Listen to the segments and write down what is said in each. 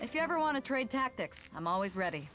If you ever want to trade tactics, I'm always ready.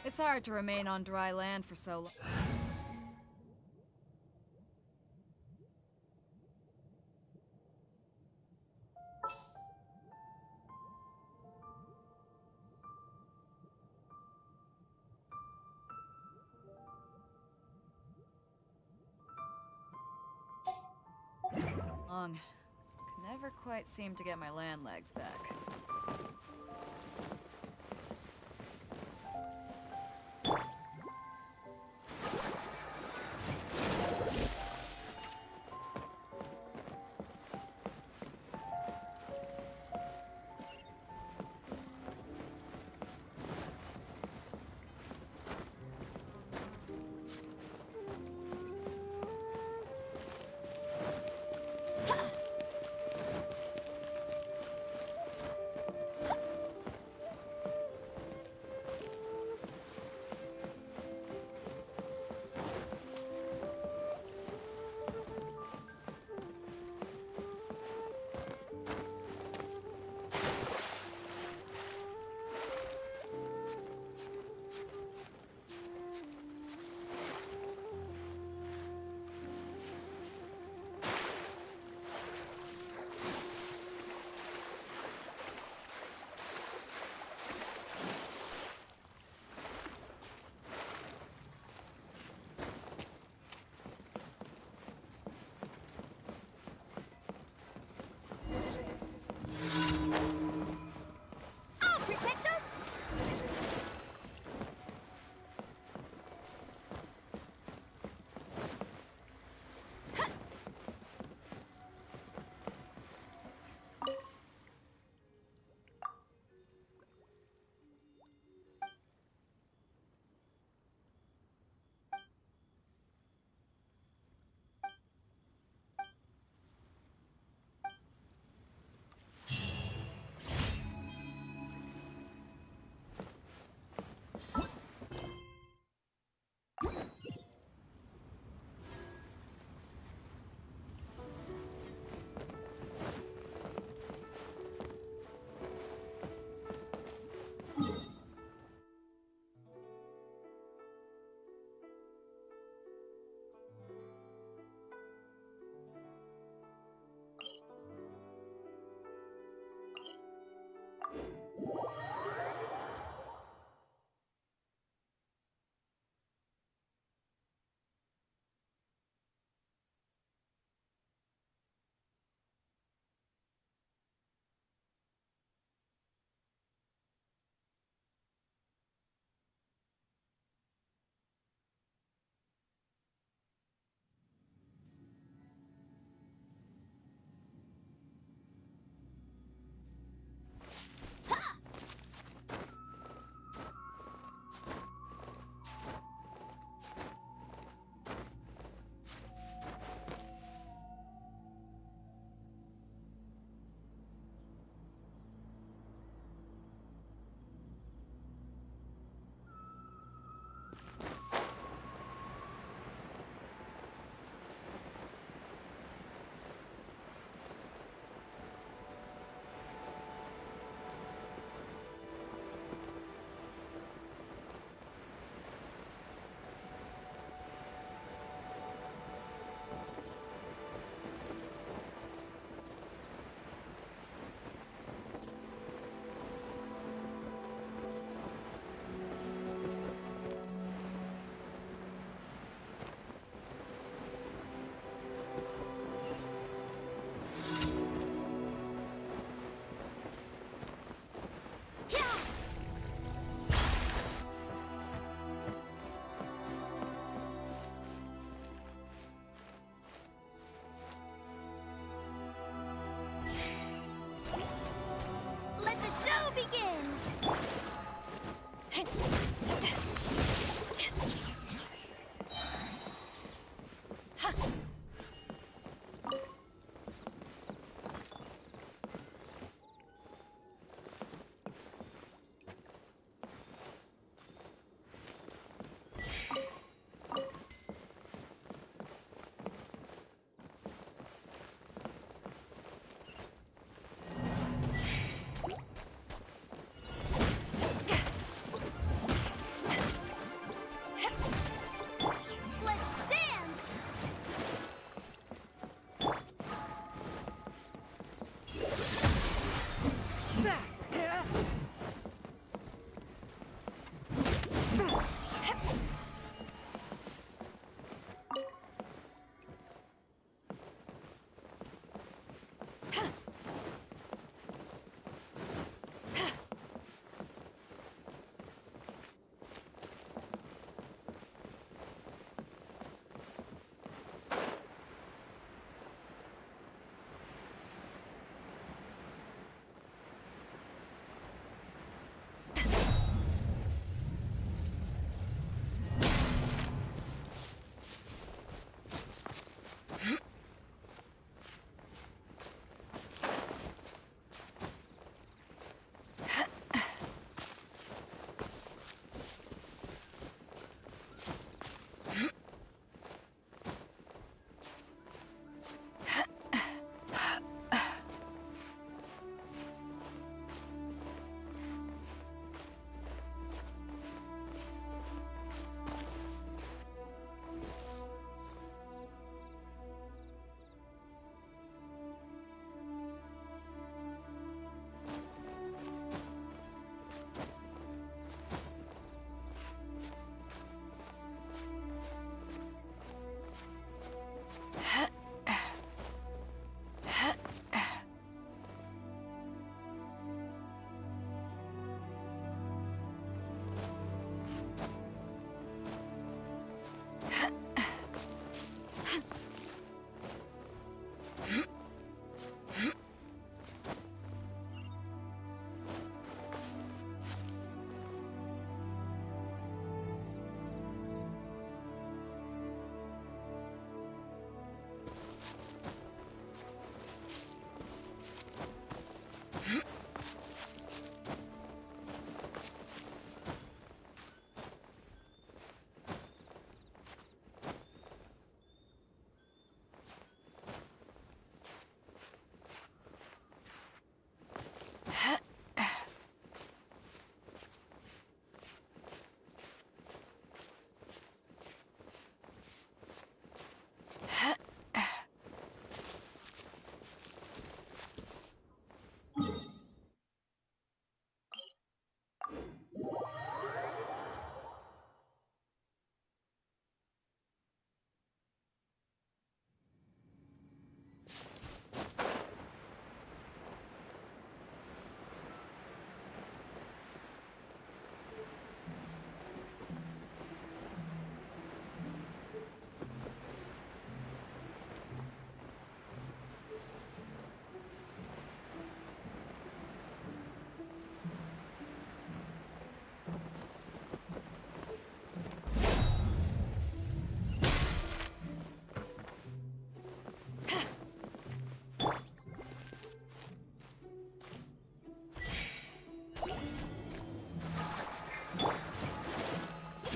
It's hard to remain on dry land for so long. Can never quite seem to get my land legs back. I'll protect us!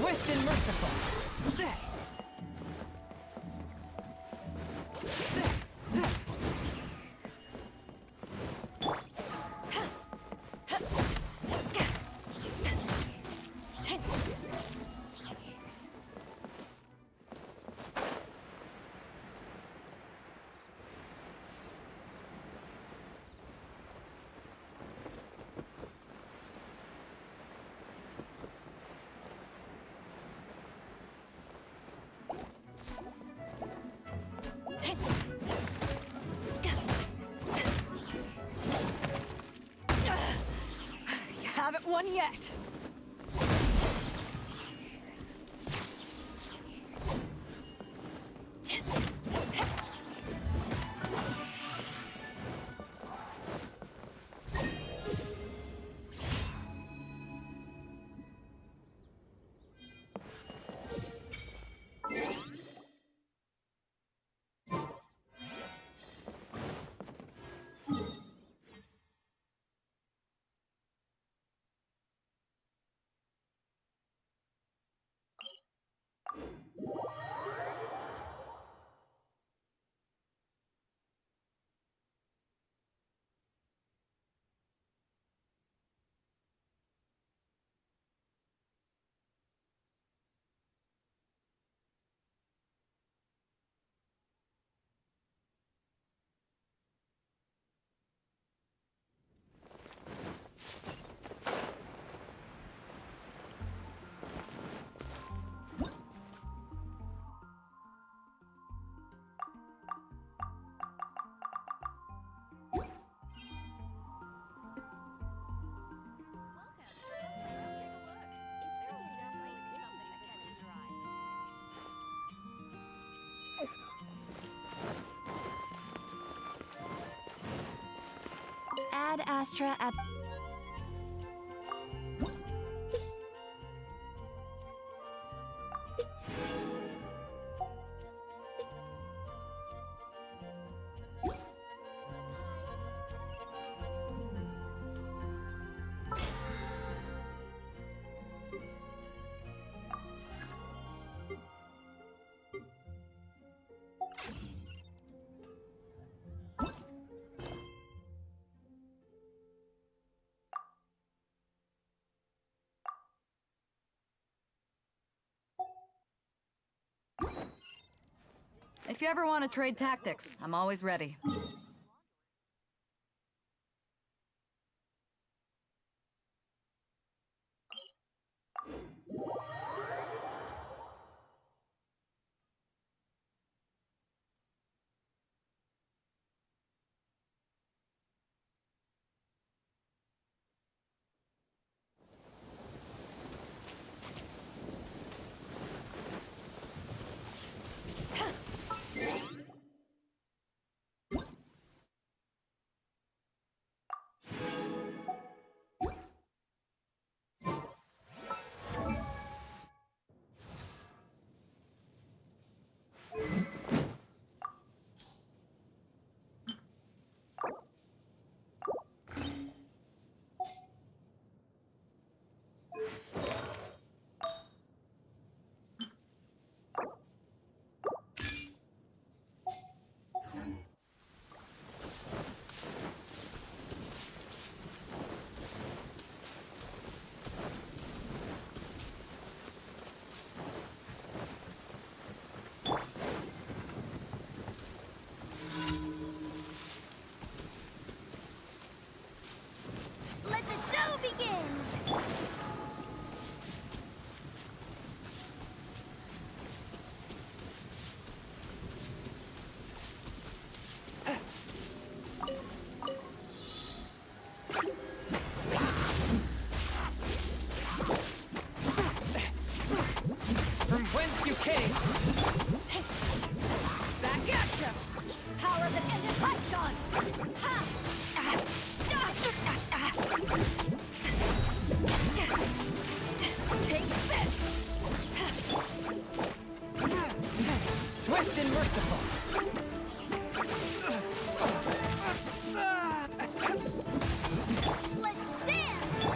Swift and merciful. You haven't won yet. Ad Astra app. If you ever want to trade tactics, I'm always ready. Let the show begin! From whence you came. Back at ya! Power that ended Python! Ha! Take this! Swift and merciful. Let's dance!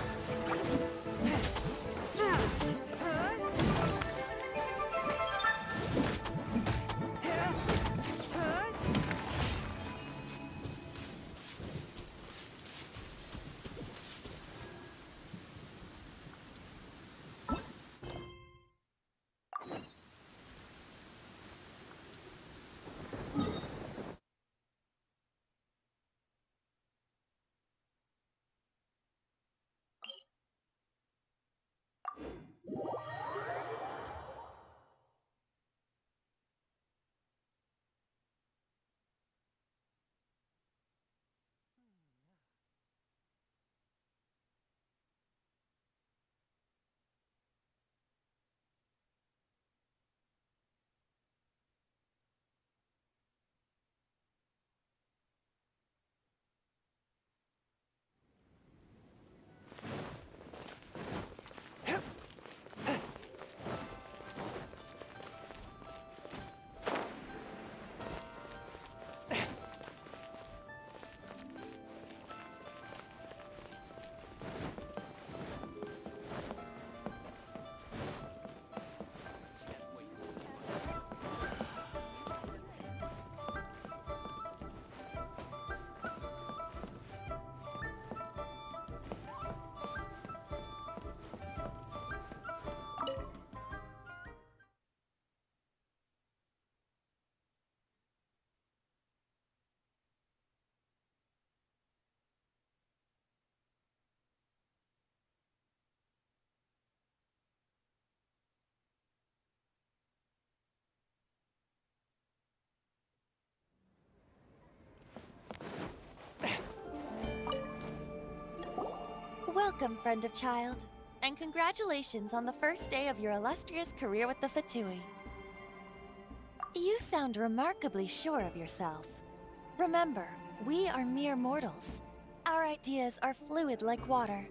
Welcome, friend of child, and congratulations on the first day of your illustrious career with the Fatui. You sound remarkably sure of yourself. Remember, we are mere mortals. Our ideas are fluid like water.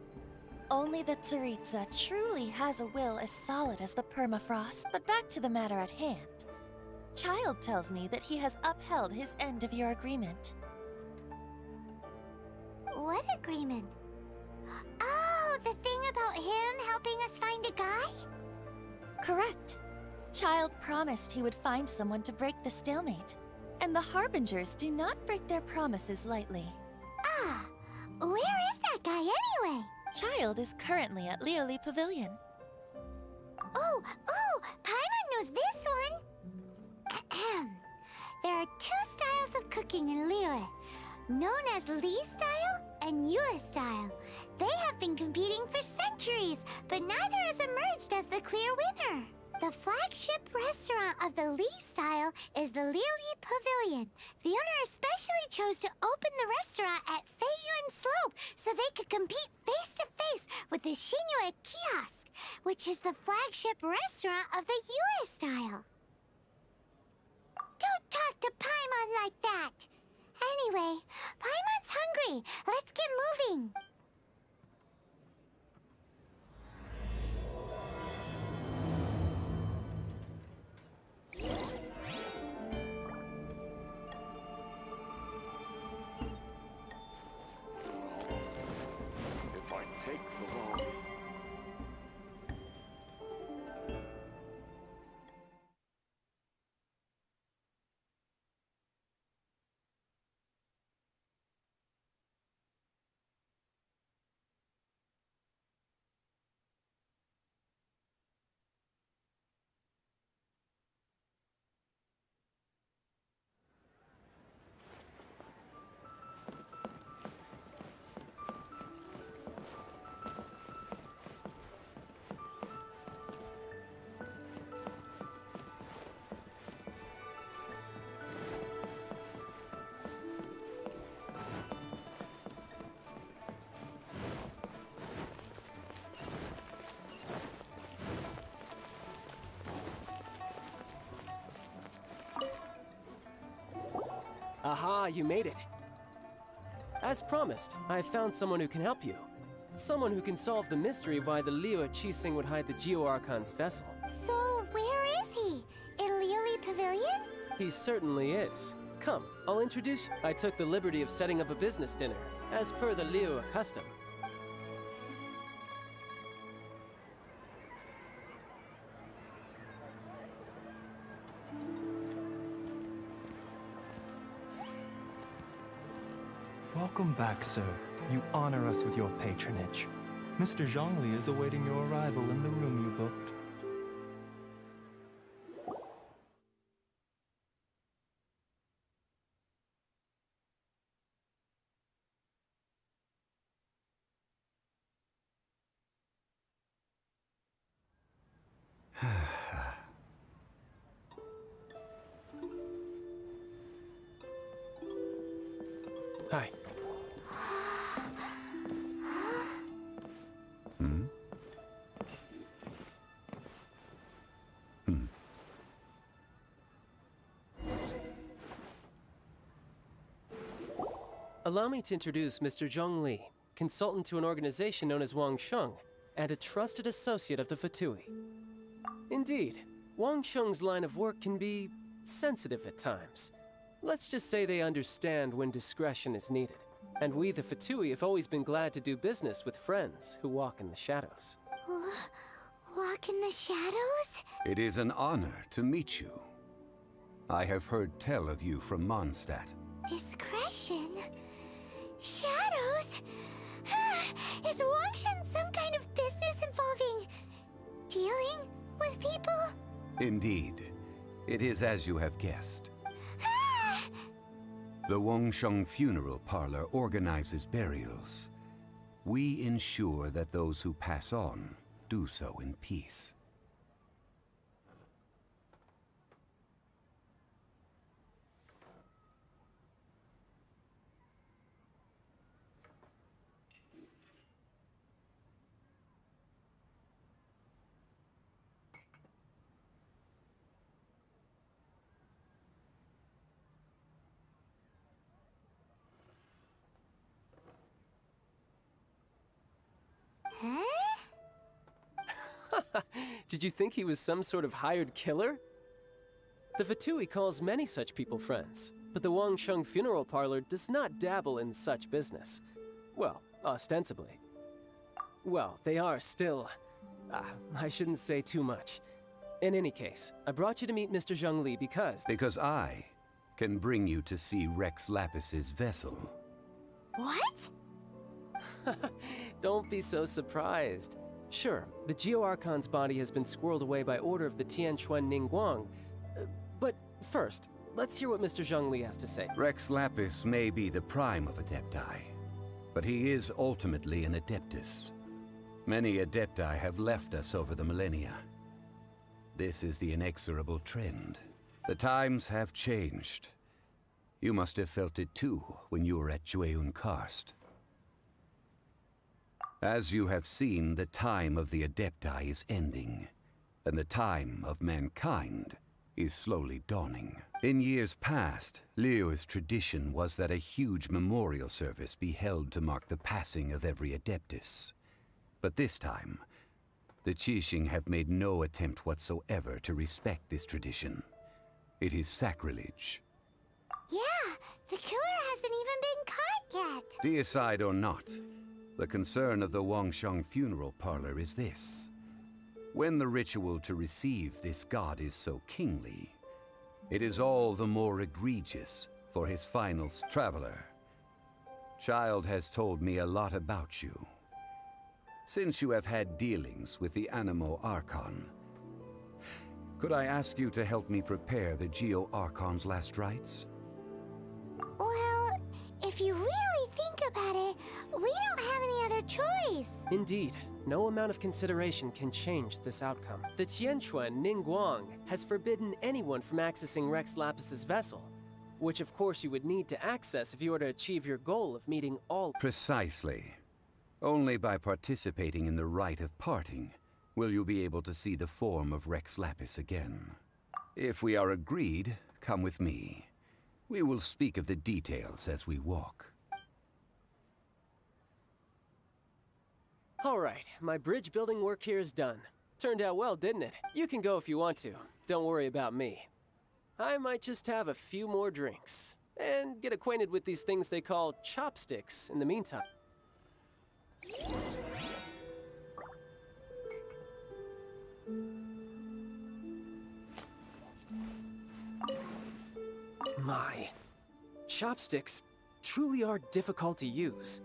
Only the Tsaritsa truly has a will as solid as the permafrost. But back to the matter at hand. Child tells me that he has upheld his end of your agreement. What agreement? Oh, the thing about him helping us find a guy? Correct. Child promised he would find someone to break the stalemate. And the Harbingers do not break their promises lightly. Ah, where is that guy anyway? Child is currently at Lioli Pavilion. Oh, Paimon knows this one. Ahem. There are two styles of cooking in Liyue, known as Li style and Yue style. They have been competing for centuries, but neither has emerged as the clear winner. The flagship restaurant of the Li style is the Lioli Pavilion. The owner especially chose to open the restaurant at Feiyuan Slope so they could compete face-to-face with the Shinue Kiosk, which is the flagship restaurant of the Yue style. Don't talk to Paimon like that! Anyway, Paimon's hungry. Let's get moving. If I take the road. Aha, you made it. As promised, I found someone who can help you. Someone who can solve the mystery of why the Liyue Qixing would hide the Geo-Archon's vessel. So, where is he? In Lioli Pavilion? He certainly is. Come, I'll introduce you. I took the liberty of setting up a business dinner, as per the Liyue custom. Welcome back, sir. You honor us with your patronage. Mr. Zhongli is awaiting your arrival in the room you booked. Hi. Allow me to introduce Mr. Zhong Li, consultant to an organization known as Wang Sheng, and a trusted associate of the Fatui. Indeed, Wang Sheng's line of work can be sensitive at times. Let's just say they understand when discretion is needed. And we, the Fatui, have always been glad to do business with friends who walk in the shadows. Walk in the shadows? It is an honor to meet you. I have heard tell of you from Mondstadt. Discretion? Shadows? Is Wangshan some kind of business involving dealing with people? Indeed. It is as you have guessed. The Wangsheng Funeral Parlor organizes burials. We ensure that those who pass on do so in peace. Did you think he was some sort of hired killer? The Fatui calls many such people friends, but the Wangsheng Funeral Parlor does not dabble in such business. Well, ostensibly. Well, they are still... I shouldn't say too much. In any case, I brought you to meet Mr. Zhongli because... Because I can bring you to see Rex Lapis's vessel. What? Don't be so surprised. Sure, the Geo-Archon's body has been squirreled away by order of the Tianquan Ningguang. But first, let's hear what Mr. Zhongli has to say. Rex Lapis may be the prime of Adepti, but he is ultimately an Adeptus. Many Adepti have left us over the millennia. This is the inexorable trend. The times have changed. You must have felt it too when you were at Jueyun Karst. As you have seen, the time of the Adepti is ending, and the time of mankind is slowly dawning. In years past, Liyue's tradition was that a huge memorial service be held to mark the passing of every Adeptus. But this time, the Qixing have made no attempt whatsoever to respect this tradition. It is sacrilege. Yeah, the killer hasn't even been caught yet. Deicide or not, the concern of the Wangsheng Funeral Parlor is this. When the ritual to receive this god is so kingly, it is all the more egregious for his final traveler. Child has told me a lot about you. Since you have had dealings with the Animo Archon, could I ask you to help me prepare the Geo-Archon's last rites? Well, if you really think about it, we don't have any other choice. Indeed, no amount of consideration can change this outcome. The Tianquan Ningguang has forbidden anyone from accessing Rex Lapis's vessel, which of course you would need to access if you were to achieve your goal of meeting all... Precisely. Only by participating in the rite of parting will you be able to see the form of Rex Lapis again. If we are agreed, come with me. We will speak of the details as we walk. All right, my bridge building work here is done. Turned out well, didn't it? You can go if you want to. Don't worry about me. I might just have a few more drinks and get acquainted with these things they call chopsticks in the meantime. My chopsticks truly are difficult to use.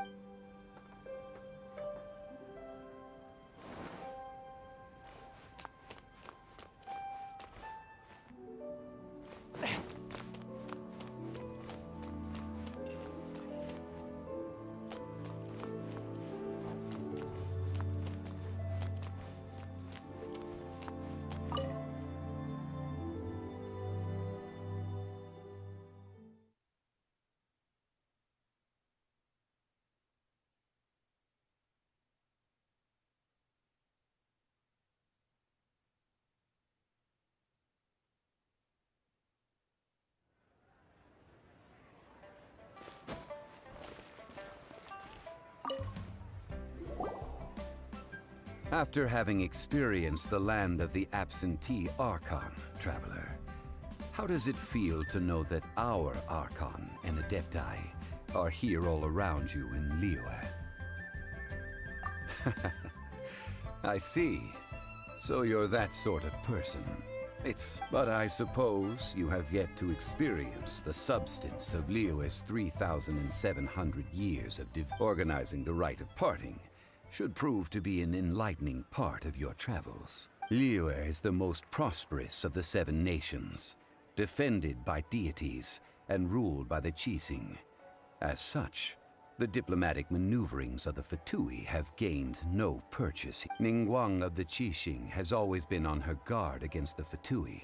After having experienced the land of the absentee Archon, traveler, how does it feel to know that our Archon and Adepti are here all around you in Liyue? I see. So you're that sort of person. But I suppose you have yet to experience the substance of Liyue's 3,700 years of organizing the rite of parting. Should prove to be an enlightening part of your travels. Liyue is the most prosperous of the 7 nations, defended by deities and ruled by the Qixing. As such, the diplomatic maneuverings of the Fatui have gained no purchase. Ningguang of the Qixing has always been on her guard against the Fatui.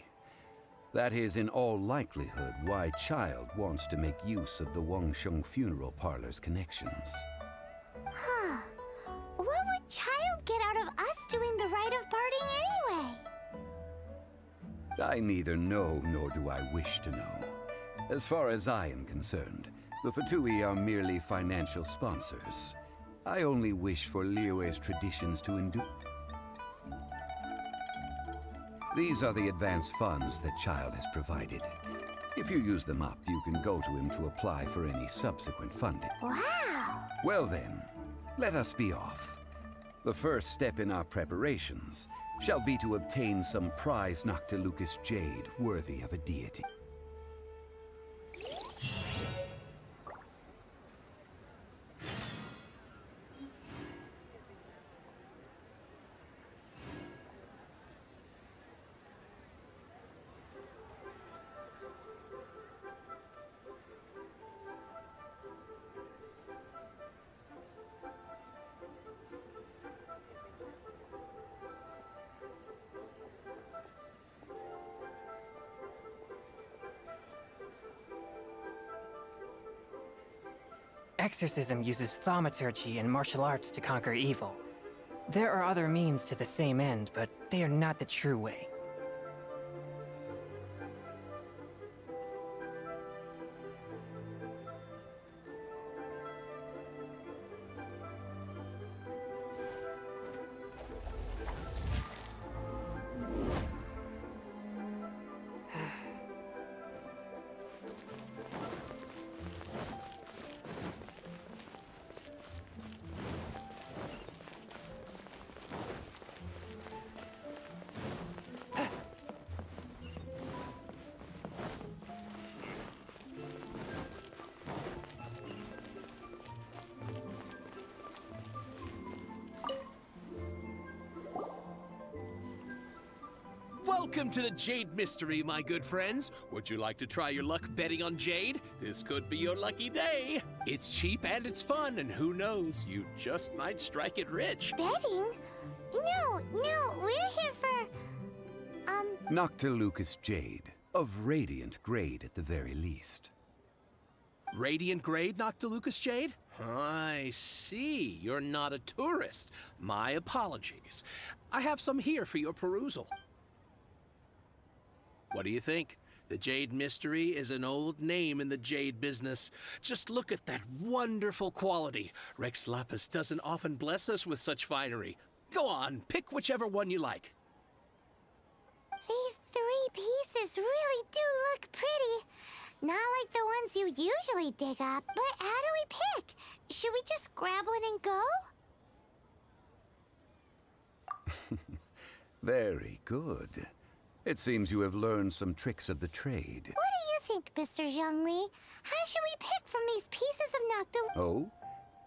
That is in all likelihood why Child wants to make use of the Wangsheng Funeral Parlor's connections. Huh. What would Child get out of us doing the rite of parting anyway? I neither know nor do I wish to know. As far as I am concerned, the Fatui are merely financial sponsors. I only wish for Liyue's traditions to endure. These are the advance funds that Child has provided. If you use them up, you can go to him to apply for any subsequent funding. Wow! Well then, let us be off. The first step in our preparations shall be to obtain some prize Noctilucous jade worthy of a deity. Exorcism uses thaumaturgy and martial arts to conquer evil. There are other means to the same end, but they are not the true way. Welcome to the Jade Mystery, my good friends. Would you like to try your luck betting on Jade? This could be your lucky day. It's cheap and it's fun, and who knows, you just might strike it rich. Betting? No, we're here for... Noctilucous jade, of radiant grade at the very least. Radiant grade, Noctilucous Jade? I see. You're not a tourist. My apologies. I have some here for your perusal. What do you think? The Jade Mystery is an old name in the jade business. Just look at that wonderful quality. Rex Lapis doesn't often bless us with such finery. Go on, pick whichever one you like. These 3 pieces really do look pretty. Not like the ones you usually dig up, but how do we pick? Should we just grab one and go? Very good. It seems you have learned some tricks of the trade. What do you think, Mr. Zhongli? How should we pick from these pieces of Noctil... Oh?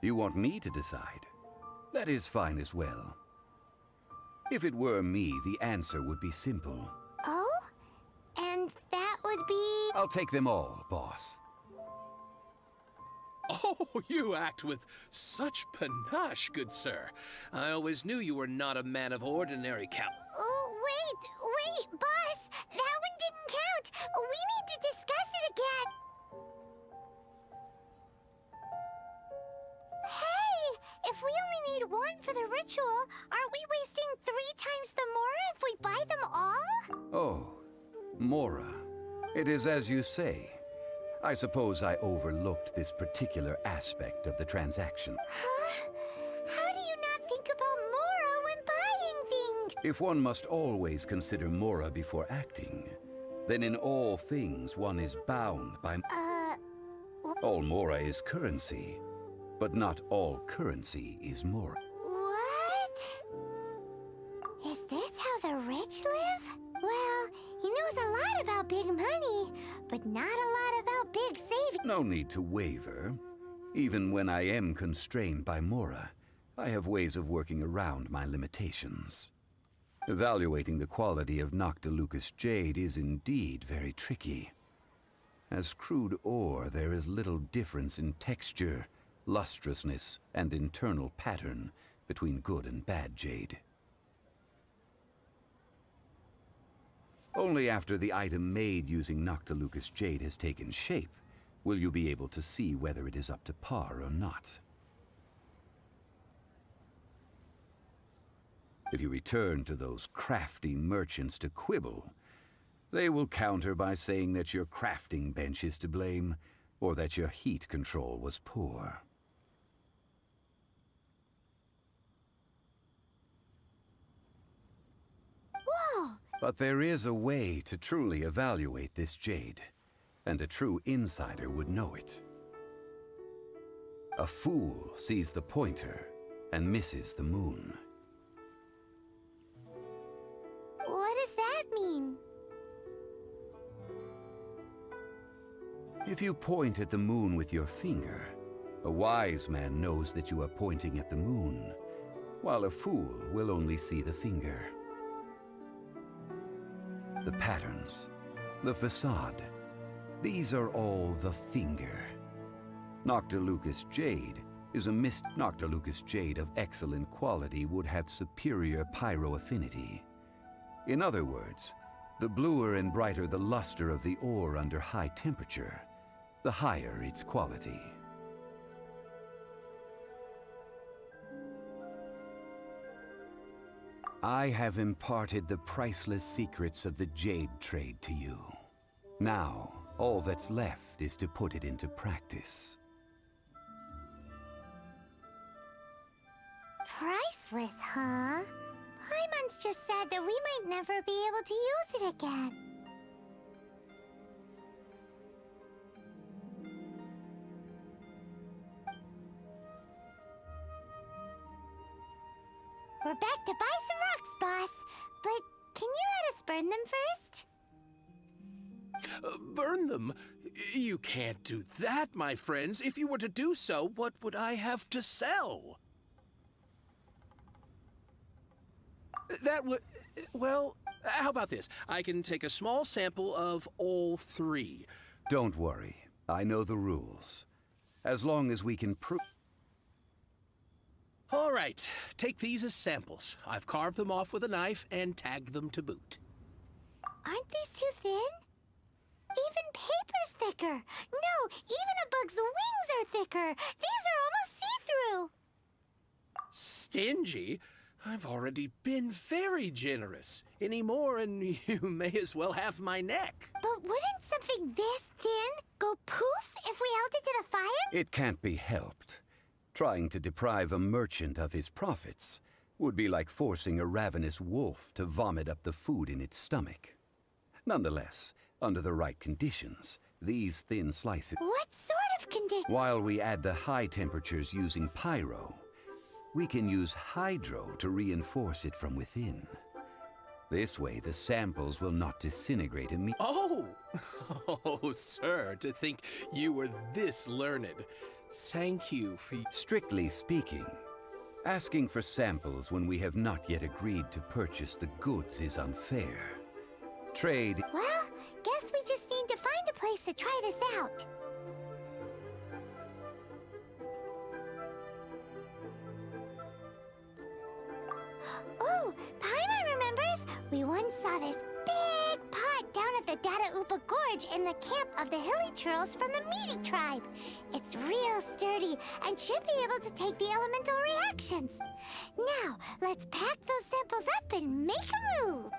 You want me to decide? That is fine as well. If it were me, the answer would be simple. Oh? And that would be... I'll take them all, boss. Oh, you act with such panache, good sir. I always knew you were not a man of ordinary Oh, wait, boss! That one didn't count! We need to discuss it again! Hey! If we only need one for the ritual, aren't we wasting 3 times the Mora if we buy them all? Oh, Mora. It is as you say. I suppose I overlooked this particular aspect of the transaction. Huh? How do you not think about Mora when buying things? If one must always consider Mora before acting, then in all things one is bound by... All Mora is currency, but not all currency is Mora. What? Is this how the rich live? Well, he knows a lot about big money, but not a lot about big savings. No need to waver. Even when I am constrained by Mora, I have ways of working around my limitations. Evaluating the quality of Noctilucous jade is indeed very tricky. As crude ore, there is little difference in texture, lustrousness, and internal pattern between good and bad jade. Only after the item made using Noctilucous jade has taken shape will you be able to see whether it is up to par or not. If you return to those crafty merchants to quibble, they will counter by saying that your crafting bench is to blame, or that your heat control was poor. Whoa! But there is a way to truly evaluate this jade, and a true insider would know it. A fool sees the pointer and misses the moon. What does that mean? If you point at the moon with your finger, a wise man knows that you are pointing at the moon, while a fool will only see the finger. The patterns, the facade, these are all the finger. Noctilucous jade is a Noctilucous jade of excellent quality would have superior pyroaffinity. In other words, the bluer and brighter the luster of the ore under high temperature, the higher its quality. I have imparted the priceless secrets of the jade trade to you. Now, all that's left is to put it into practice. Priceless, huh? Paimon's just sad that we might never be able to use it again. We're back to buy some rocks, boss. But can you let us burn them first? Burn them? You can't do that, my friends. If you were to do so, what would I have to sell? That would... Well, how about this? I can take a small sample of all three. Don't worry. I know the rules. As long as we can prove... All right, take these as samples. I've carved them off with a knife and tagged them to boot. Aren't these too thin? Even paper's thicker. No, even a bug's wings are thicker. These are almost see-through. Stingy? I've already been very generous. Any more and you may as well have my neck. But wouldn't something this thin go poof if we held it to the fire? It can't be helped. Trying to deprive a merchant of his profits would be like forcing a ravenous wolf to vomit up the food in its stomach. Nonetheless, under the right conditions, these thin slices... What sort of condition? While we add the high temperatures using pyro, we can use hydro to reinforce it from within. This way, the samples will not disintegrate immediately. Oh! Oh, sir, to think you were this learned. Thank you for... Strictly speaking, asking for samples when we have not yet agreed to purchase the goods is unfair. Trade... Well, guess we just need to find a place to try this out. Oh, Paimon remembers! We once saw this big pot down at the Dada Upa Gorge in the camp of the hilly churls from the Meaty tribe. It's real sturdy and should be able to take the elemental reactions. Now, let's pack those samples up and make a move.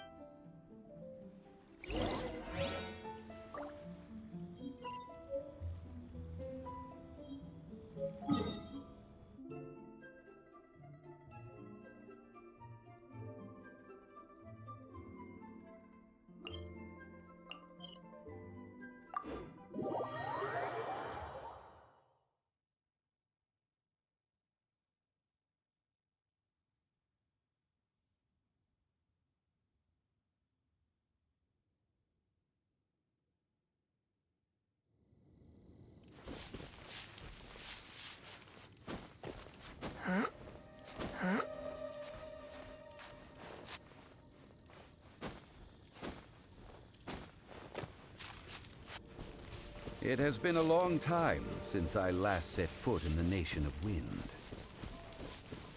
It has been a long time since I last set foot in the Nation of Wind.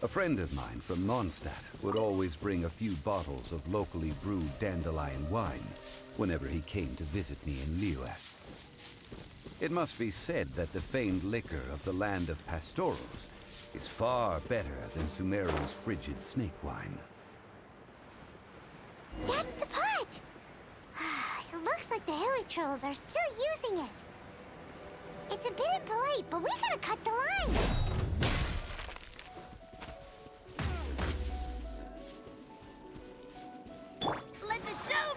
A friend of mine from Mondstadt would always bring a few bottles of locally brewed dandelion wine whenever he came to visit me in Liyue. It must be said that the famed liquor of the land of pastorals is far better than Sumeru's frigid snake wine. That's the pot! It looks like the hilly trolls are still using it. It's a bit impolite, but we gotta cut the line. Let the show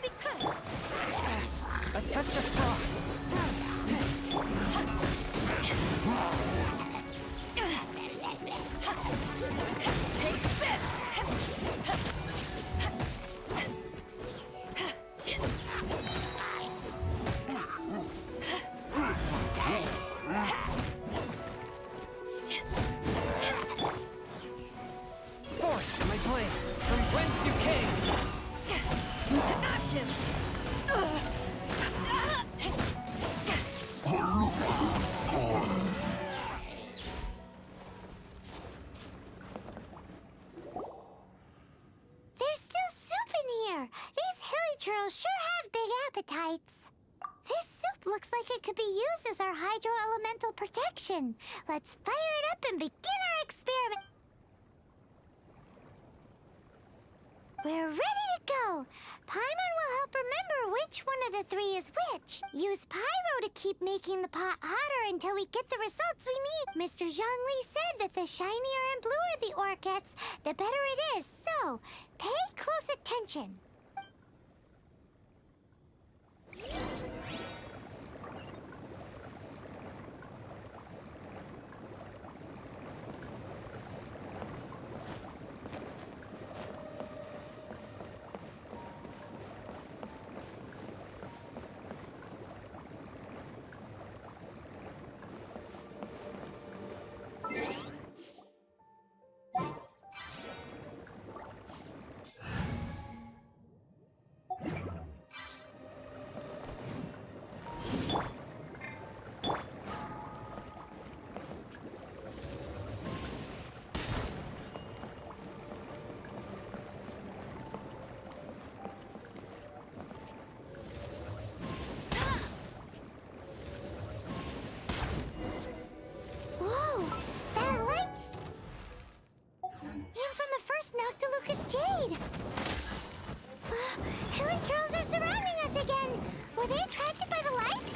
touch of frost. Take this! Forth, my blade, from whence you came! Tenacious! There's still soup in here. These hilly churls sure have big appetites. This soup looks like it could be used as our hydro-elemental protection. Let's fire it up and begin our experiment. We're ready to go. Paimon will help remember which one of the three is which. Use pyro to keep making the pot hotter until we get the results we need. Mr. Zhongli said that the shinier and bluer the ore gets, the better it is. So, pay close attention. Whoa! That light came from the first Noctilucous Jade! Hilly trolls are surrounding us again! Were they attracted by the light?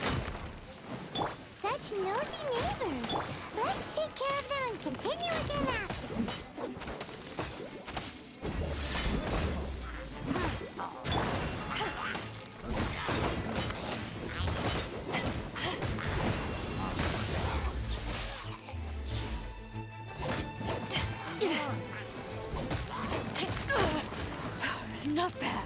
Such nosy neighbors! Let's take care of them and continue again after. Not bad.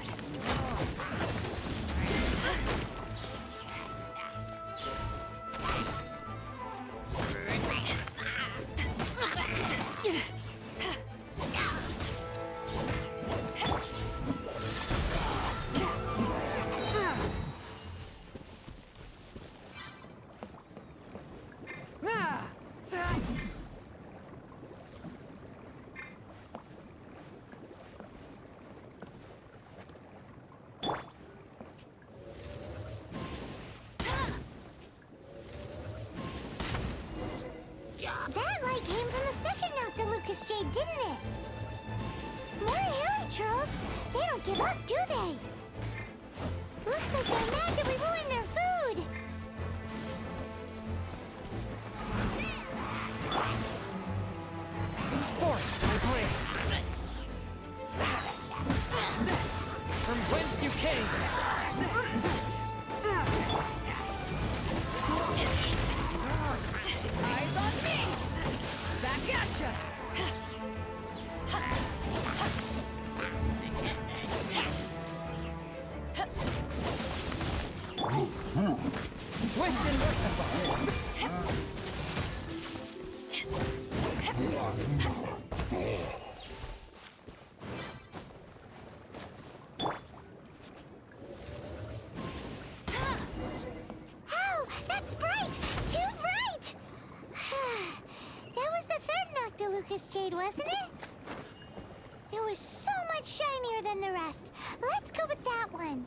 That light came from the second Noctilucous Jade, didn't it? More hilly churls? They don't give up, do they? Looks like they're mad that we ruined their food. Forth, my blade, from whence you came! Eyes on me! Back at ya! Swift and merciful! Oh, that's bright! Too bright! That was the third Noctilucous Jade, wasn't it? It was so much shinier than the rest. Let's go with that one.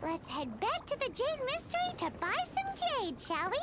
Let's head back to the Jade Mystery to buy some jade, shall we?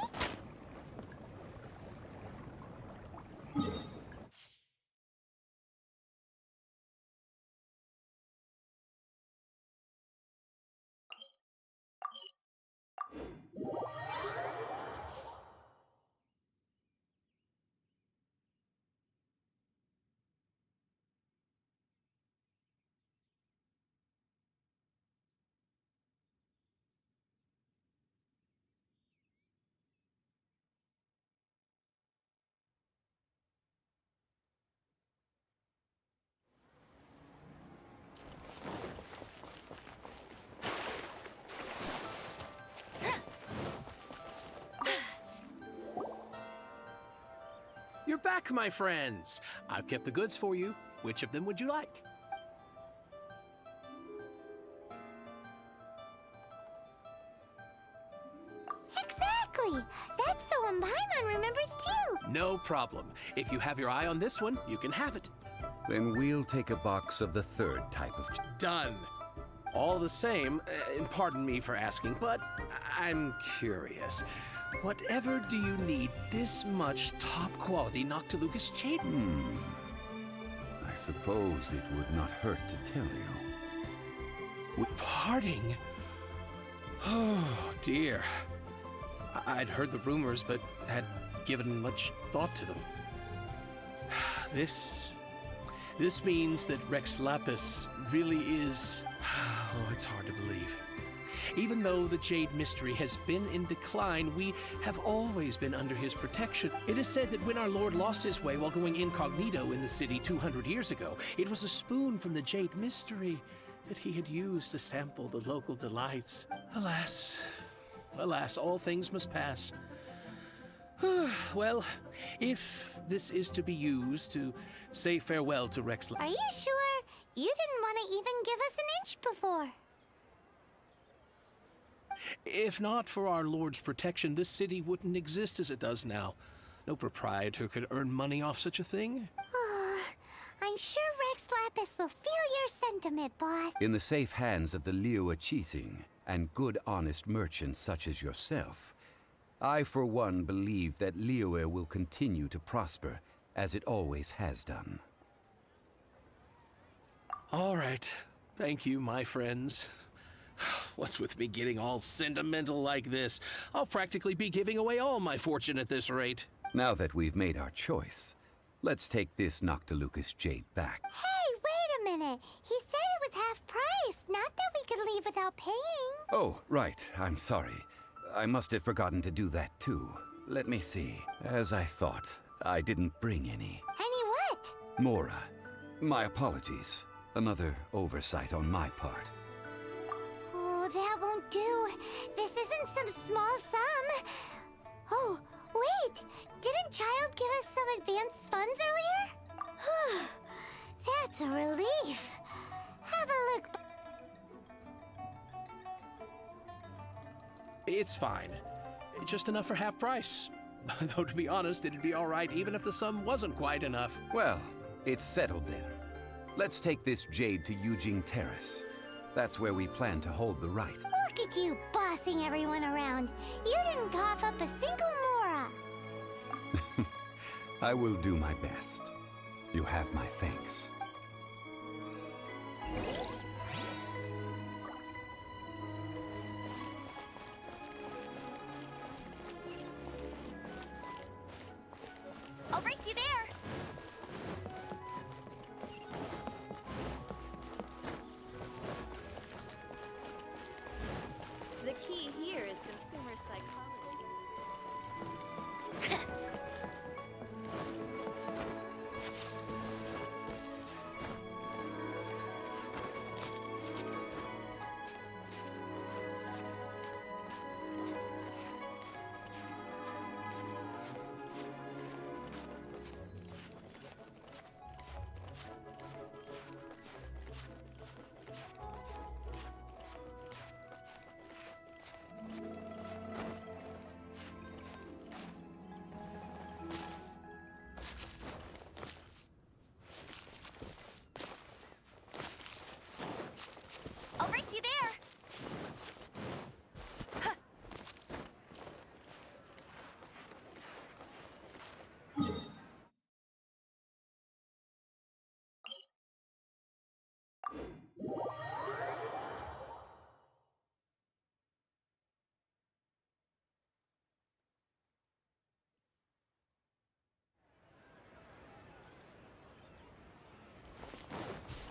back, my friends. I've kept the goods for you. Which of them would you like? Exactly! That's the one Paimon remembers too! No problem. If you have your eye on this one, you can have it. Then we'll take a box of the third type of... Done. All the same, pardon me for asking, but I'm curious. Whatever do you need this much top-quality Noctilucous jade? I suppose it would not hurt to tell you. Parting? Oh, dear. I'd heard the rumors, but had given much thought to them. This means that Rex Lapis really is... Oh, it's hard to believe. Even though the Jade Mystery has been in decline, we have always been under his protection. It is said that when our Lord lost his way while going incognito in the city 200 years ago, it was a spoon from the Jade Mystery that he had used to sample the local delights. Alas, alas, all things must pass. Well, if this is to be used to say farewell to Rex... Are you sure? You didn't want to even give us an inch before. If not for our Lord's protection, this city wouldn't exist as it does now. No proprietor could earn money off such a thing. I'm sure Rex Lapis will feel your sentiment, boss. In the safe hands of the Liyue Qixing and good honest merchants such as yourself, I for one believe that Liyue will continue to prosper as it always has done. All right. Thank you, my friends. What's with me getting all sentimental like this? I'll practically be giving away all my fortune at this rate. Now that we've made our choice, let's take this Noctilucous jade back. Hey, wait a minute. He said it was half price, not that we could leave without paying. Oh, right. I'm sorry. I must have forgotten to do that too. Let me see. As I thought, I didn't bring any. Any what? Mora. My apologies. Another oversight on my part. Oh, that won't do. This isn't some small sum. Oh, wait! Didn't Child give us some advanced funds earlier? That's a relief. Have a look. It's fine. Just enough for half price. Though to be honest, it'd be all right even if the sum wasn't quite enough. Well, it's settled then. Let's take this jade to Yujing Terrace. That's where we plan to hold the rite. Look at you bossing everyone around. You didn't cough up a single Mora. I will do my best. You have my thanks. I'll race you there! The key here is consumer psychology. I'll race you there!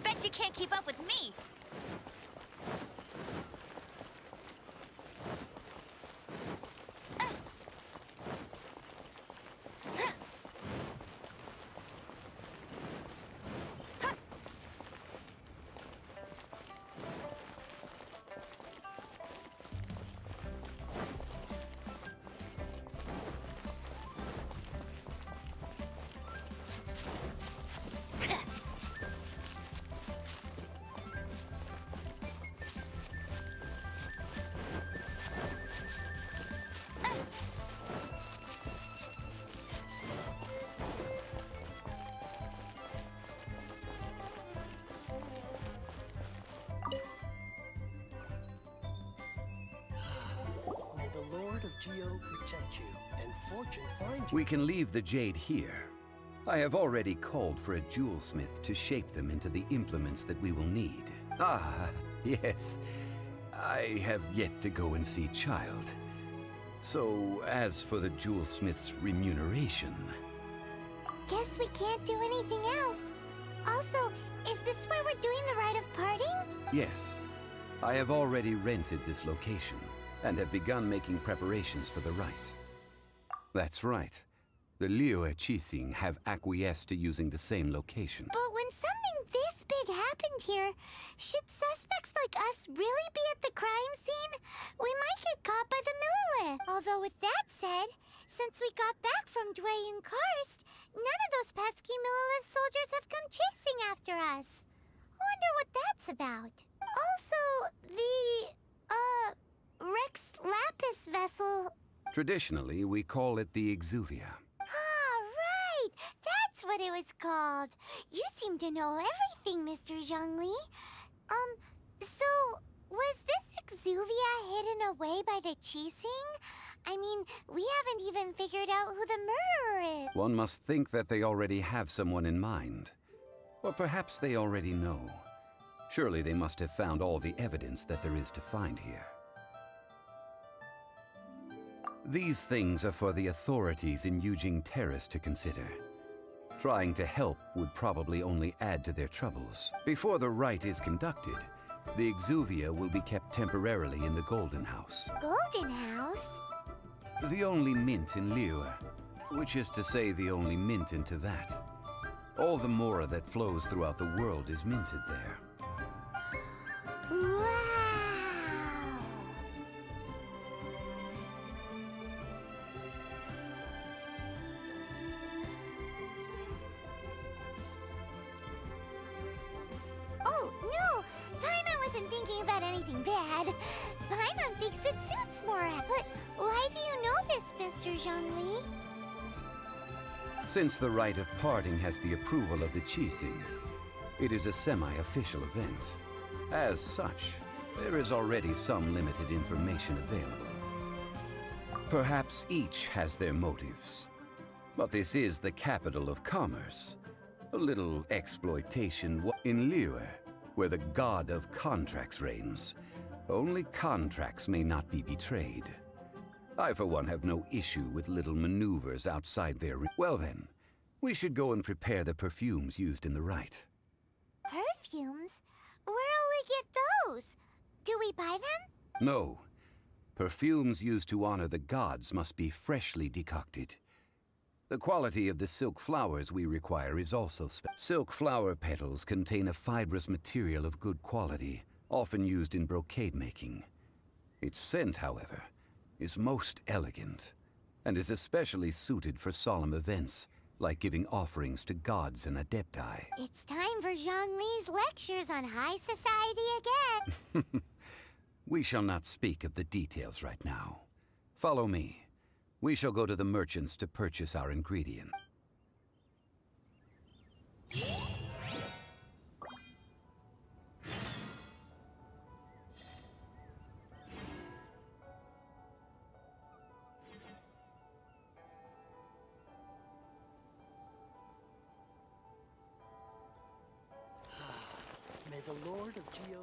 Bet you can't keep up with me! the Lord of Geo protect you, and fortune find you. We can leave the jade here. I have already called for a jewelsmith to shape them into the implements that we will need. Ah, yes. I have yet to go and see Child. So, as for the jewelsmith's remuneration... Guess we can't do anything else. Also, is this where we're doing the rite of parting? Yes. I have already rented this location, and have begun making preparations for the rite. That's right. The Liyue Qixing have acquiesced to using the same location. But when something this big happened here, should suspects like us really be at the crime scene? We might get caught by the Millelith. Although with that said, since we got back from Dwayne Karst, none of those pesky Millelith soldiers have come chasing after us. Wonder what that's about. Also, the Rex Lapis vessel. Traditionally, we call it the Exuvia. Ah, right! That's what it was called. You seem to know everything, Mr. Zhongli. So, was this Exuvia hidden away by the Qixing? I mean, we haven't even figured out who the murderer is. One must think that they already have someone in mind. Or perhaps they already know. Surely they must have found all the evidence that there is to find here. These things are for the authorities in Yujing Terrace to consider. Trying to help would probably only add to their troubles. Before the rite is conducted, the Exuvia will be kept temporarily in the Golden House. Golden House? The only mint in Liyue, which is to say the only mint in Teyvat. All the mora that flows throughout the world is minted there. Wow! Oh, no! Paimon wasn't thinking about anything bad. Paimon thinks it suits Mora. But why do you know this, Mr. Zhongli? Since the rite of parting has the approval of the Qixing, it is a semi-official event. As such, there is already some limited information available. Perhaps each has their motives. But this is the capital of commerce. A little exploitation in Liyue, where the god of contracts reigns. Only contracts may not be betrayed. I, for one, have no issue with little maneuvers outside their... Well then, we should go and prepare the perfumes used in the rite. Perfumes? Where'll we get those? Do we buy them? No. Perfumes used to honor the gods must be freshly decocted. The quality of the silk flowers we require is also special. Silk flower petals contain a fibrous material of good quality, often used in brocade making. Its scent, however, is most elegant, and is especially suited for solemn events, like giving offerings to gods and adepti. It's time for Zhongli's lectures on high society again. We shall not speak of the details right now. Follow me. We shall go to the merchants to purchase our ingredient. May the Lord of Geo...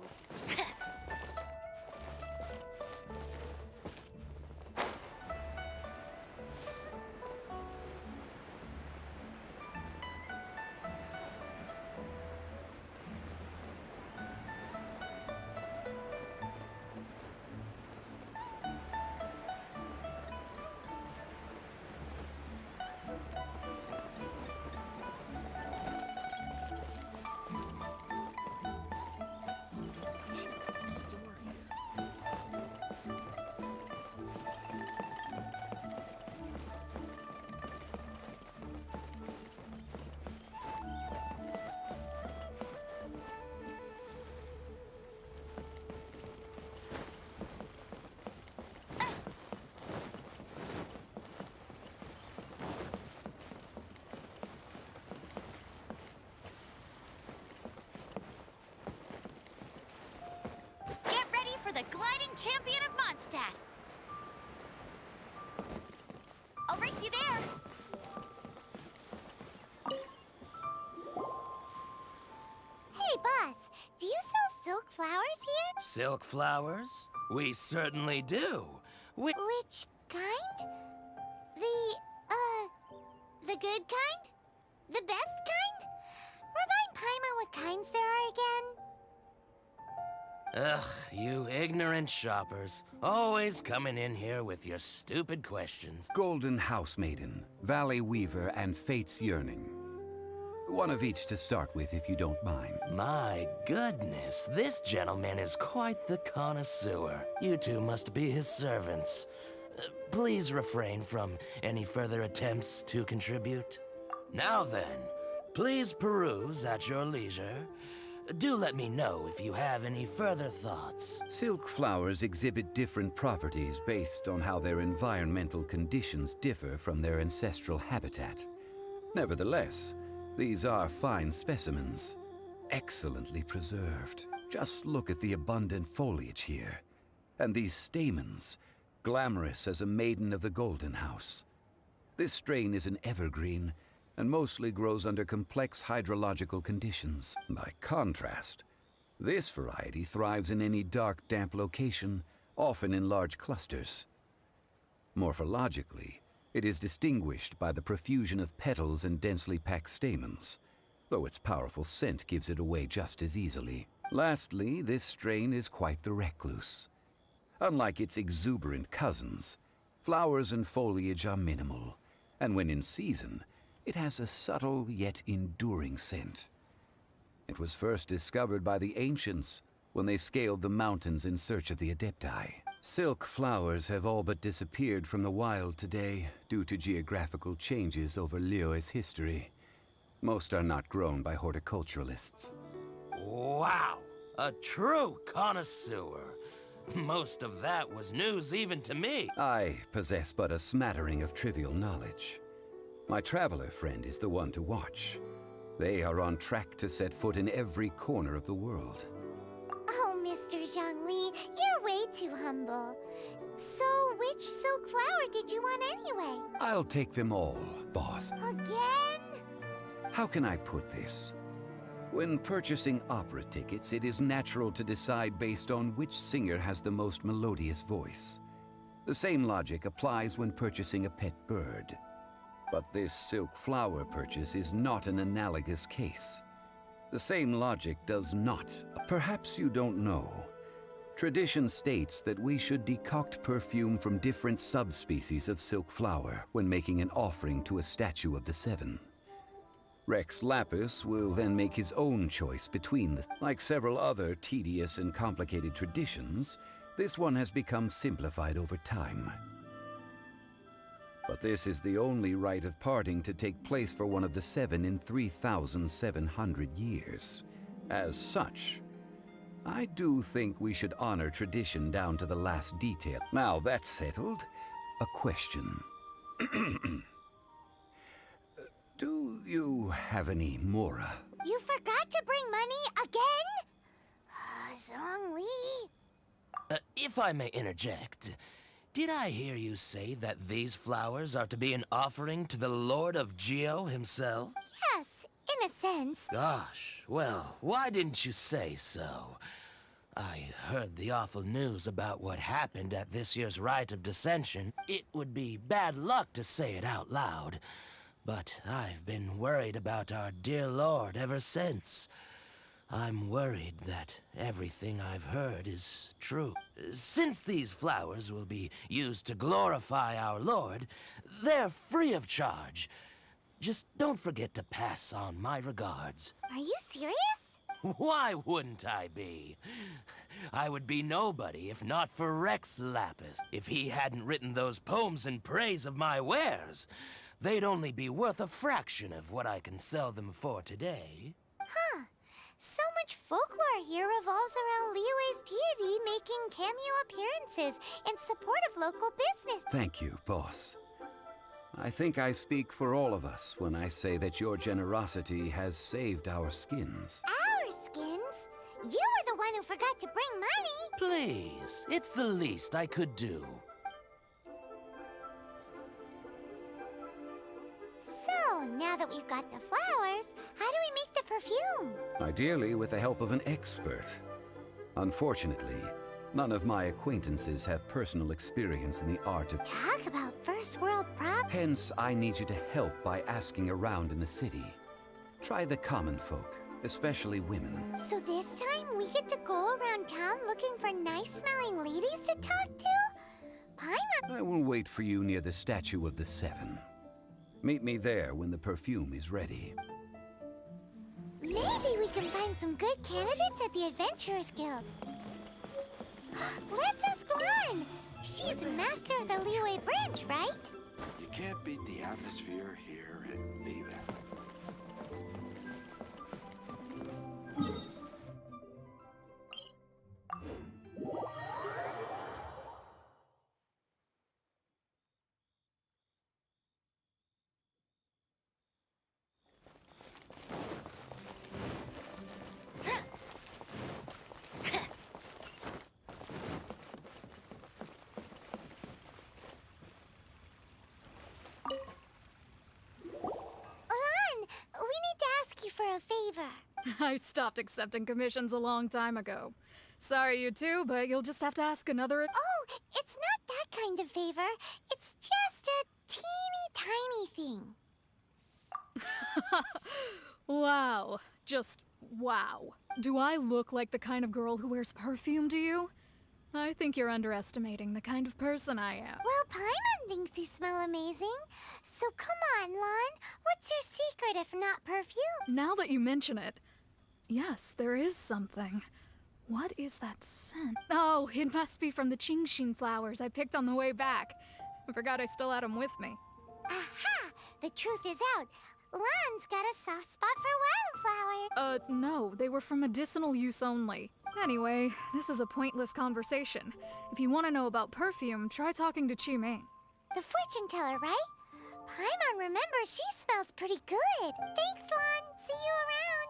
Get ready for the gliding champion of Mondstadt! silk flowers? We certainly do. Which kind? The good kind? The best kind? Remind Paimon what kinds there are again. Ugh, you ignorant shoppers. Always coming in here with your stupid questions. Golden Housemaiden, Valley Weaver, and Fate's Yearning. One of each to start with, if you don't mind. My goodness, this gentleman is quite the connoisseur. You two must be his servants. Please refrain from any further attempts to contribute. Now then, please peruse at your leisure. Do let me know if you have any further thoughts. Silk flowers exhibit different properties based on how their environmental conditions differ from their ancestral habitat. Nevertheless, these are fine specimens, excellently preserved. Just look at the abundant foliage here, and these stamens, glamorous as a maiden of the Golden House. This strain is an evergreen, and mostly grows under complex hydrological conditions. By contrast, this variety thrives in any dark, damp location, often in large clusters. Morphologically, it is distinguished by the profusion of petals and densely packed stamens, though its powerful scent gives it away just as easily. Lastly, this strain is quite the recluse. Unlike its exuberant cousins, flowers and foliage are minimal, and when in season, it has a subtle yet enduring scent. It was first discovered by the ancients when they scaled the mountains in search of the Adepti. Silk flowers have all but disappeared from the wild today due to geographical changes over Liyue's history. Most are not grown by horticulturalists. Wow, a true connoisseur. Most of that was news even to me. I possess but a smattering of trivial knowledge. My traveler friend is the one to watch. They are on track to set foot in every corner of the world. Oh, Mr. Zhongli, you're way too humble. So, which silk flower did you want anyway? I'll take them all, boss. Again? How can I put this? When purchasing opera tickets, it is natural to decide based on which singer has the most melodious voice. The same logic applies when purchasing a pet bird. But this silk flower purchase is not an analogous case. The same logic does not. Perhaps you don't know. Tradition states that we should decoct perfume from different subspecies of silk flower when making an offering to a statue of the Seven. Rex Lapis will then make his own choice between the... Like several other tedious and complicated traditions, this one has become simplified over time. But this is the only rite of parting to take place for one of the Seven in 3,700 years. As such, I do think we should honor tradition down to the last detail. Now that's settled, a question. Do you have any Mora? You forgot to bring money again? Zhongli. If I may interject, did I hear you say that these flowers are to be an offering to the Lord of Geo himself? Yes, in a sense. Gosh, well, why didn't you say so? I heard the awful news about what happened at this year's Rite of Dissension. It would be bad luck to say it out loud, but I've been worried about our dear Lord ever since. I'm worried that everything I've heard is true. Since these flowers will be used to glorify our Lord, they're free of charge. Just don't forget to pass on my regards. Are you serious? Why wouldn't I be? I would be nobody if not for Rex Lapis. If he hadn't written those poems in praise of my wares, they'd only be worth a fraction of what I can sell them for today. Huh. So much folklore here revolves around Liyue's deity making cameo appearances in support of local business. Thank you, boss. I think I speak for all of us when I say that your generosity has saved our skins. Our skins? You were the one who forgot to bring money. Please, it's the least I could do. So, now that we've got the flowers, how do we make the perfume? Ideally with the help of an expert. Unfortunately, none of my acquaintances have personal experience in the art of... Talk about first world problems. Hence, I need you to help by asking around in the city. Try the common folk, especially women. So this time we get to go around town looking for nice-smelling ladies to talk to? Paimon... I will wait for you near the Statue of the Seven. Meet me there when the perfume is ready. Maybe we can find some good candidates at the Adventurers Guild. Let's ask Lan! She's the master of the Liyue branch, right? You can't beat the atmosphere here in Liyue. For a favor. I stopped accepting commissions a long time ago. Sorry, you two, but you'll just have to ask another... Oh, it's not that kind of favor. It's just a teeny tiny thing. Wow. Just wow. Do I look like the kind of girl who wears perfume to you? I think you're underestimating the kind of person I am. Well, Paimon thinks you smell amazing. So come on, Lan. What's your secret if not perfume? Now that you mention it, yes, there is something. What is that scent? Oh, it must be from the Genshin flowers I picked on the way back. I forgot I still had them with me. Aha! The truth is out. Lan's got a soft spot for wildflower. No, they were for medicinal use only. Anyway, this is a pointless conversation. If you want to know about perfume, try talking to Qiming. The fortune teller, right? Paimon remembers she smells pretty good. Thanks, Lan. See you around.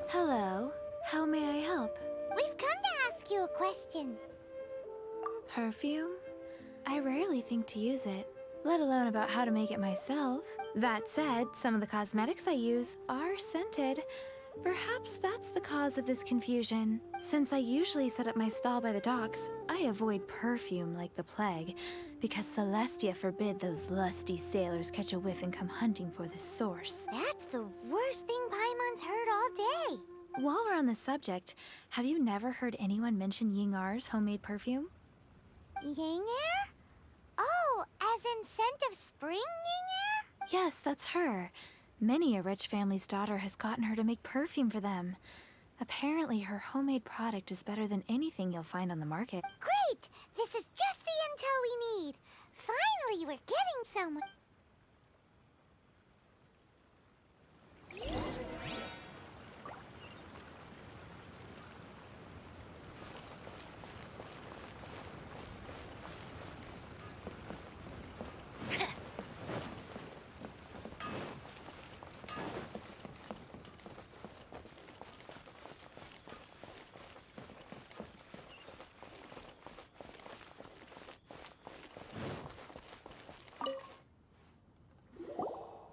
Hello. How may I help? We've come to ask you a question. Perfume? I rarely think to use it, let alone about how to make it myself. That said, some of the cosmetics I use are scented. Perhaps that's the cause of this confusion. Since I usually set up my stall by the docks, I avoid perfume like the plague, because Celestia forbid those lusty sailors catch a whiff and come hunting for the source. That's the worst thing Paimon's heard all day. While we're on the subject, have you never heard anyone mention Yingar's homemade perfume? Yingar? Oh, as in scent of spring Yingar? Yes, that's her. Many a rich family's daughter has gotten her to make perfume for them. Apparently, her homemade product is better than anything you'll find on the market. Great! This is just the intel we need. Finally, we're getting somewhere.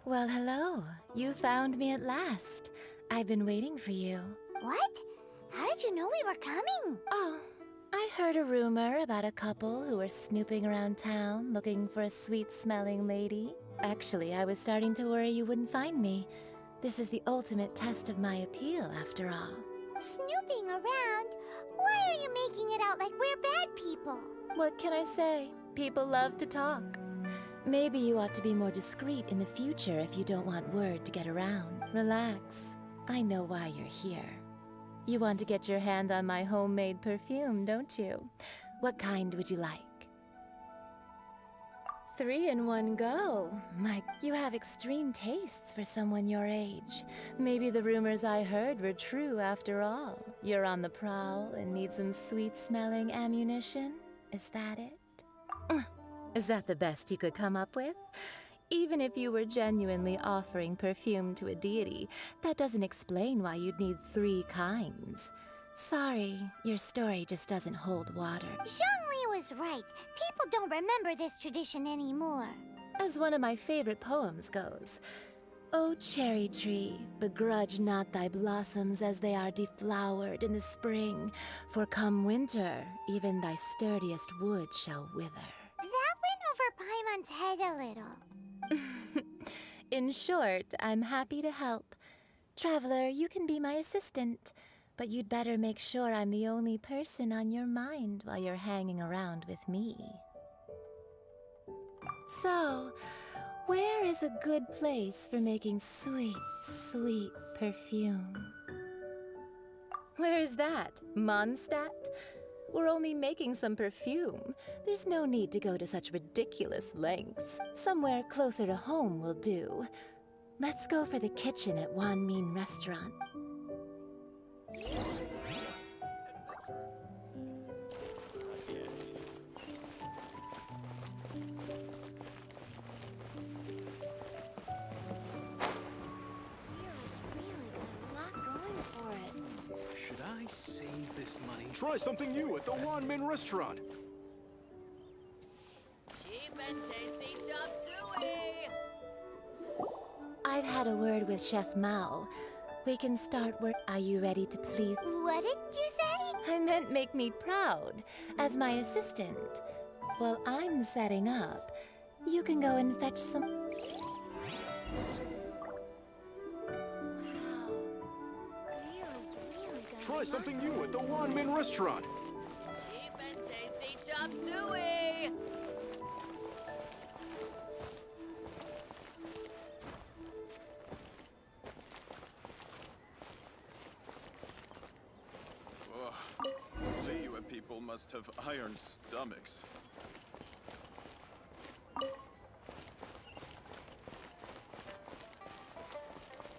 Well, hello. You found me at last. I've been waiting for you. What? How did you know we were coming? Oh, I heard a rumor about a couple who were snooping around town looking for a sweet-smelling lady. Actually, I was starting to worry you wouldn't find me. This is the ultimate test of my appeal, after all. Snooping around? Why are you making it out like we're bad people? What can I say? People love to talk. Maybe you ought to be more discreet in the future if you don't want word to get around. Relax. I know why you're here. You want to get your hand on my homemade perfume, don't you? What kind would you like? 3 in one go. You have extreme tastes for someone your age. Maybe the rumors I heard were true after all. You're on the prowl and need some sweet-smelling ammunition? Is that it? Is that the best you could come up with? Even if you were genuinely offering perfume to a deity, that doesn't explain why you'd need 3 kinds. Sorry, your story just doesn't hold water. Zhongli was right. People don't remember this tradition anymore. As one of my favorite poems goes, "O cherry tree, begrudge not thy blossoms as they are deflowered in the spring, for come winter, even thy sturdiest wood shall wither." That went over Paimon's head a little. In short, I'm happy to help. Traveler, you can be my assistant, but you'd better make sure I'm the only person on your mind while you're hanging around with me. So, where is a good place for making sweet, sweet perfume? Where is that? Mondstadt? We're only making some perfume. There's no need to go to such ridiculous lengths. Somewhere closer to home will do. Let's go for the kitchen at Wan Min Restaurant. Should I save this money? Try something new at the Wan Min Restaurant. Cheap and tasty chop suey! I've had a word with Chef Mao. We can start work. Are you ready to please? What did you say? I meant make me proud, as my assistant. While I'm setting up, you can go and fetch some... Try something new at the Wan Min Restaurant. Cheap and tasty chop suey! Liyue people must have iron stomachs.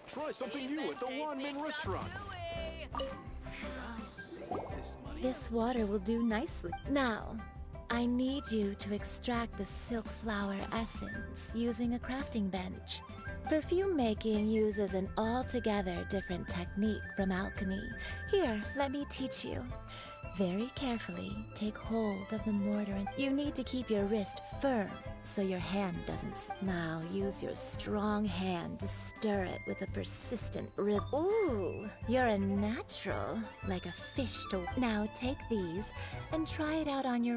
Try something new at the Wan Min Restaurant. This water will do nicely. Now, I need you to extract the silk flower essence using a crafting bench. Perfume making uses an altogether different technique from alchemy. Here, let me teach you. Very carefully, take hold of the mortar and you need to keep your wrist firm so your hand doesn't... Now, use your strong hand to stir it with a persistent rhythm. Ooh, you're a natural, like a fish to... Now, take these and try it out on your